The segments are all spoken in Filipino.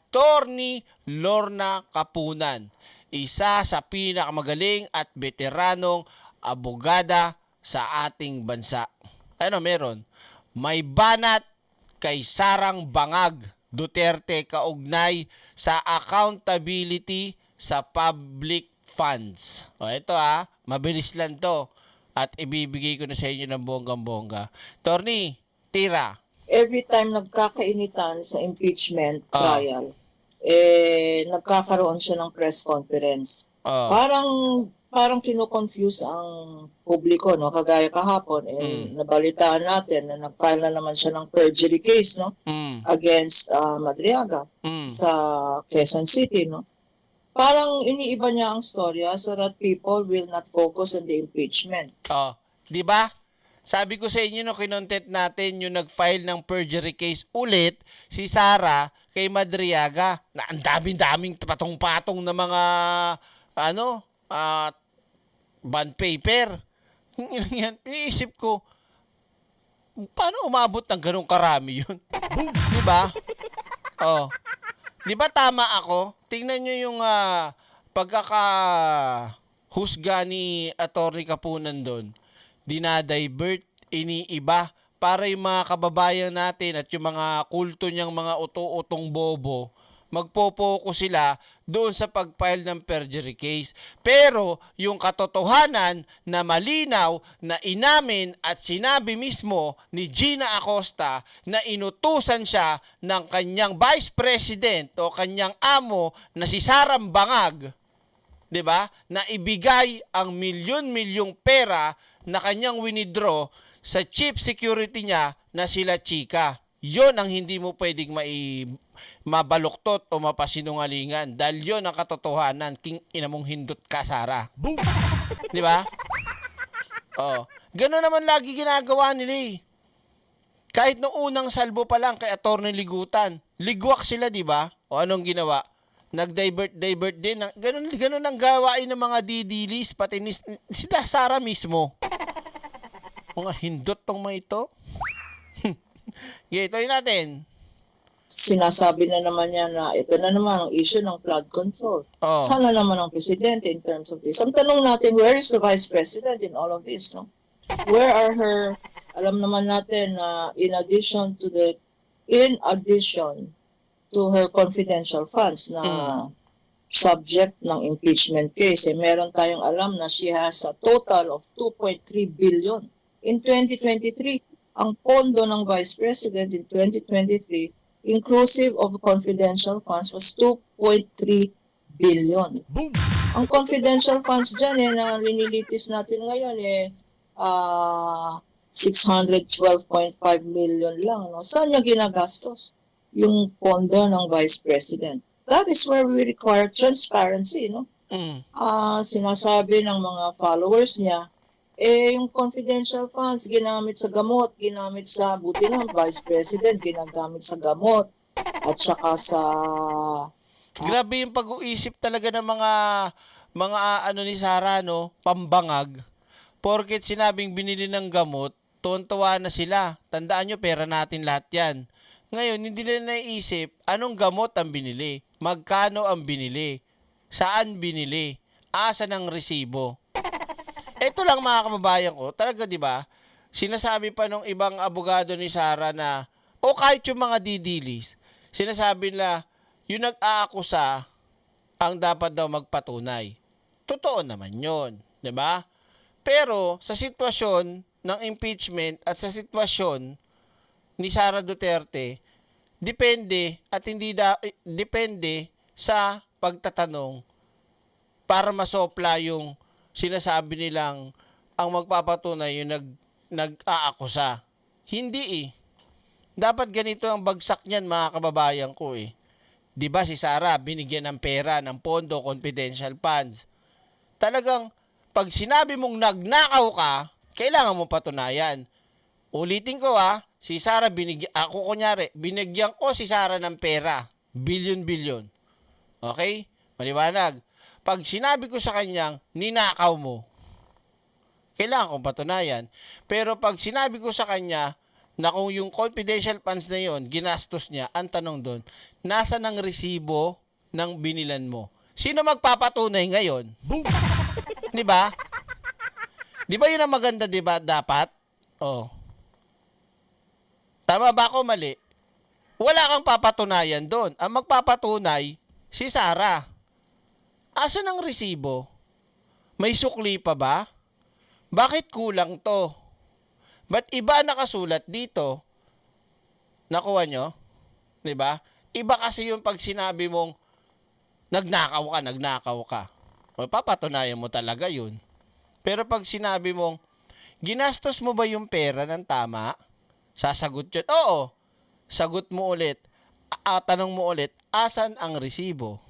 Attorney Lorna Kapunan, isa sa pinakamagaling at veteranong abogada sa ating bansa. Ano meron? May banat kay Sarang Bangag Duterte kaugnay sa accountability sa public funds. O ito mabilis lang to at ibibigay ko na sa inyo ng bonggang-bongga. Attorney, tira. Every time nagkakainitan sa impeachment Ah. trial, nagkakaroon siya ng press conference. Oh. Parang kino-confuse ang publiko, no? Kagaya kahapon, nabalitaan natin na nag-file na naman siya ng perjury case, no? Against Madriaga sa Quezon City, no? Parang iniiba niya ang storya so that people will not focus on the impeachment. Oh, 'di ba? Sabi ko sa inyo no, kinontent natin yung nag-file ng perjury case ulit si Sara kay Madriaga na ang daming-daming patong-patong na mga bond paper. Iniisip ko, paano umabot ng ganung karami yun? Di ba? Oh. Di ba tama ako? Tingnan nyo yung pagkakahusga ni Attorney Kapunan doon. Dinadivert, iniiba para yung mga kababayan natin at yung mga kulto niyang mga uto-utong bobo magpo-focus sila doon sa pag-file ng perjury case. Pero yung katotohanan na malinaw na inamin at sinabi mismo ni Gina Acosta na inutusan siya ng kanyang vice president o kanyang amo na si Sarang Bangag, 'di ba? Na ibigay ang milyon-milyong pera na kanyang winidraw sa chief security niya na sila Chika. 'Yon ang hindi mo pwedeng mabaluktot o mapasinungalingan dahil 'yon ang katotohanan. King ina mong hindot ka, Sara. 'Di ba? Oh, gano'n naman lagi ginagawa nila. Kahit noong unang salbo pa lang kay Attorney Ligutan, ligwak sila, 'di ba? O anong ginawa? Nag-divert din. Ganun ang gawain ng mga didilis, pati sila Sara mismo. Mga hindot tong mga ito. Ituloy natin. Sinasabi na naman niya na ito na naman ang issue ng flood control. Oh. Sana naman ang presidente in terms of this. Ang tanong natin, where is the vice president in all of this? No? Where are her, alam naman natin na in addition to her confidential funds na subject ng impeachment case, meron tayong alam na she has a total of 2.3 billion. In 2023, ang pondo ng Vice President in 2023, inclusive of confidential funds, was 2.3 billion. Boom! Ang confidential funds dyan na linilitis natin ngayon 612.5 million lang. No? Saan niya ginagastos? Yung pondo ng Vice President. That is where we require transparency, no? Sinasabi ng mga followers niya, yung confidential funds ginamit sa gamot, ginamit sa buti ng Vice President, ginagamit sa gamot at saka sa grabe yung pag-uisip talaga ng mga ni Sara, no, pambangag. Porket sinabing binili ng gamot, tuwan-tuwa na sila. Tandaan nyo, pera natin lahat yan. Ngayon, hindi nila naisip anong gamot ang binili, magkano ang binili, saan binili, asan ang resibo. Ito lang mga kababayan ko, talaga 'di ba? Sinasabi pa nung ibang abogado ni Sara na o kahit yung mga didilis, sinasabi nila yung nag-aakusa ang dapat daw magpatunay. Totoo naman 'yon, 'di ba? Pero sa sitwasyon ng impeachment at sa sitwasyon ni Sara Duterte, depende sa pagtatanong para masopla yung sinasabi nilang ang magpapatunay yung nag-aakusa. Hindi Dapat ganito ang bagsak niyan mga kababayan ko 'Di ba si Sara binigyan ng pera ng pondo confidential funds. Talagang pag sinabi mong nagnakaw ka, kailangan mo patunayan. Ulitin ko si Sara binigyan ko si Sara ng pera, bilyon-bilyon. Okay? Maliwanag. Pag sinabi ko sa kanyang, ninakaw mo, kailangan kong patunayan. Pero pag sinabi ko sa kanya, na kung yung confidential funds na yon ginastos niya, ang tanong doon, nasa ng resibo ng binilan mo? Sino magpapatunay ngayon? Di ba? Di ba yun ang maganda, di ba? Dapat? Oh. Tama ba ako mali? Wala kang papatunayan doon. Ang magpapatunay, si Sarah. Asan ang resibo? May sukli pa ba? Bakit kulang to? Ba't iba nakasulat dito? Nakuha nyo? Diba? Iba kasi yung pag sinabi mong nagnakaw ka. O, papatunayan mo talaga yun. Pero pag sinabi mong, ginastos mo ba yung pera ng tama? Sasagot yun, oo. Sagot mo ulit. Tanong mo ulit, asan ang resibo?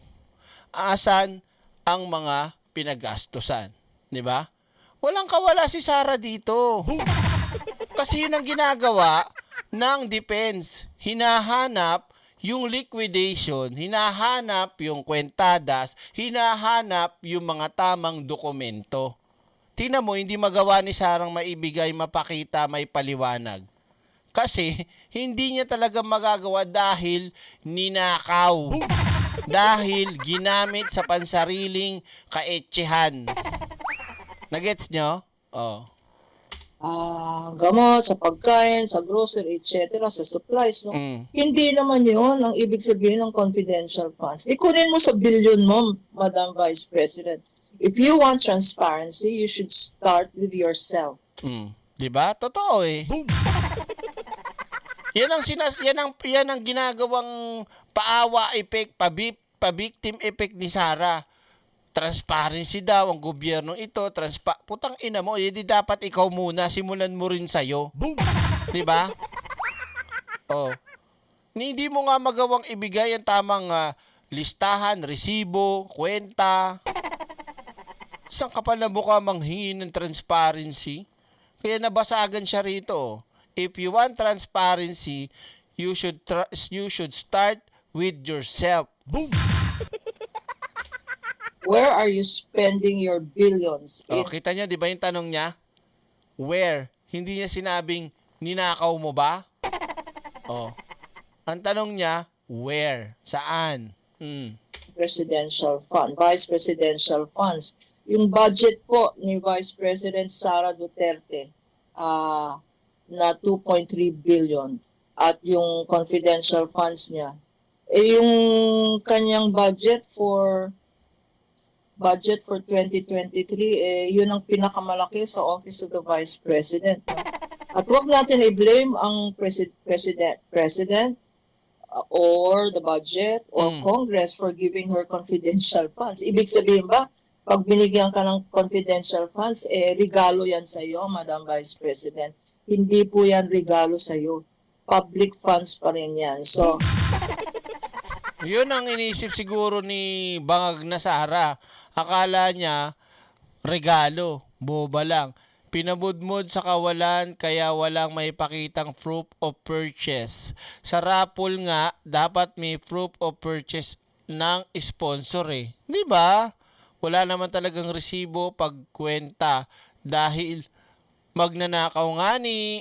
Asan ang mga pinagastusan? Diba? Walang kawala si Sarah dito. Kasi yun ang ginagawa ng defense. Hinahanap yung liquidation, hinahanap yung kwentadas, hinahanap yung mga tamang dokumento. Tingnan mo, hindi magawa ni Sarang maibigay, mapakita, may paliwanag. Kasi hindi niya talaga magagawa dahil ninakaw. Dahil ginamit sa pansariling kaetsehan. Nagets nyo? Oh. Gamot, sa pagkain, sa grocery, etc., sa supplies, no? Mm. Hindi naman yun ang ibig sabihin ng confidential funds. Ikunin mo sa billion mo, Madam Vice President. If you want transparency, you should start with yourself. Diba? Totoo eh. Yan ang ginagawang paawa effect, pa-victim effect ni Sarah. Transparency daw ang gobyerno ito, putang ina mo, di dapat ikaw muna, simulan mo rin sa'yo. Di ba? Oh. Hindi mo nga magawang ibigay ang tamang listahan, resibo, kwenta. Saan ka pala mukha manghingi ng transparency? Kaya nabasagan siya rito. If you want transparency, you should start with yourself. Boom! Where are you spending your billions? Oh, kita niyo, di ba yung tanong niya? Where? Hindi niya sinabing, ninakaw mo ba? Oh. Ang tanong niya, where? Saan? Presidential fund, vice presidential funds. Yung budget po ni Vice President Sara Duterte na 2.3 billion at yung confidential funds niya, yung kanyang budget for 2023, yun ang pinakamalaki sa Office of the Vice President. At wag natin i-blame ang President or the budget or Congress for giving her confidential funds. Ibig sabihin ba, pag binigyan ka ng confidential funds, regalo yan sa iyo, Madam Vice President. Hindi po yan regalo sa iyo. Public funds pa rin yan. So, yun ang inisip siguro ni Bangag na Sara. Akala niya, regalo, boba lang. Pinabudmod sa kawalan kaya walang may pakitang proof of purchase. Sa raffle nga, dapat may proof of purchase ng sponsor eh. Di ba? Wala naman talagang resibo pagkwenta dahil magnanakaw nga ni.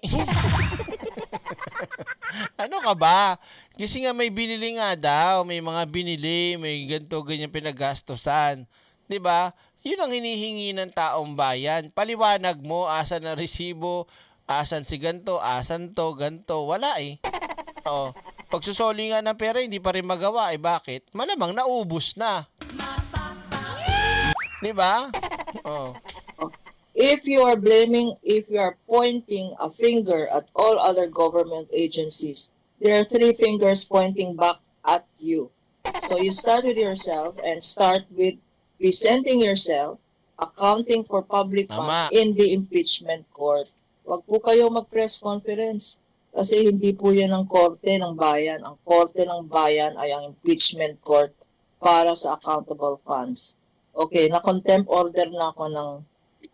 Ano ka ba? Kasi nga may binili nga daw, may mga binili, may ganito, ganyan pinagastosan. 'Di ba? Yun ang hinihingi ng taong bayan. Paliwanag mo, asan ang resibo, asan si ganto, asan to, ganto. Wala eh. Oo. Pagsusoli nga ng pera, hindi pa rin magawa. Eh bakit? Malamang naubos na. 'Di ba? Oo. if you are pointing a finger at all other government agencies, there are three fingers pointing back at you. So you start with yourself and start with presenting yourself, accounting for public funds in the impeachment court. Wag po kayo mag-press conference kasi hindi po yan ang korte ng bayan. Ang korte ng bayan ay ang impeachment court para sa accountable funds. Okay, na-contempt order na ako ng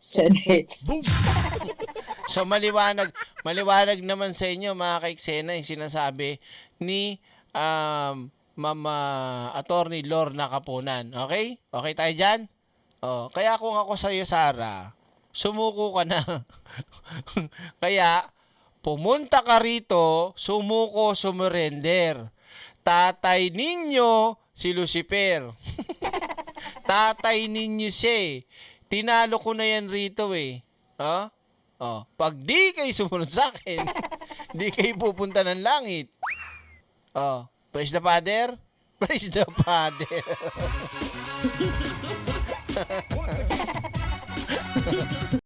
Senate. So maliwanag naman sa inyo mga kaiksena yung sinasabi ni Mama Attorney Lorna Kapunan. Okay? Okay tayo dyan? Oh, kaya kung ako sa iyo, Sara, sumuko ka na. Kaya, pumunta ka rito, sumuko, sumurrender. tatay ninyo si Lucifer. Tatay ninyo siya eh. Tinalo ko na yan rito eh. Ha? Oh, pag di kayo sumunod sa akin, di kayo pupunta ng langit. Oh, praise the Father. Praise the Father.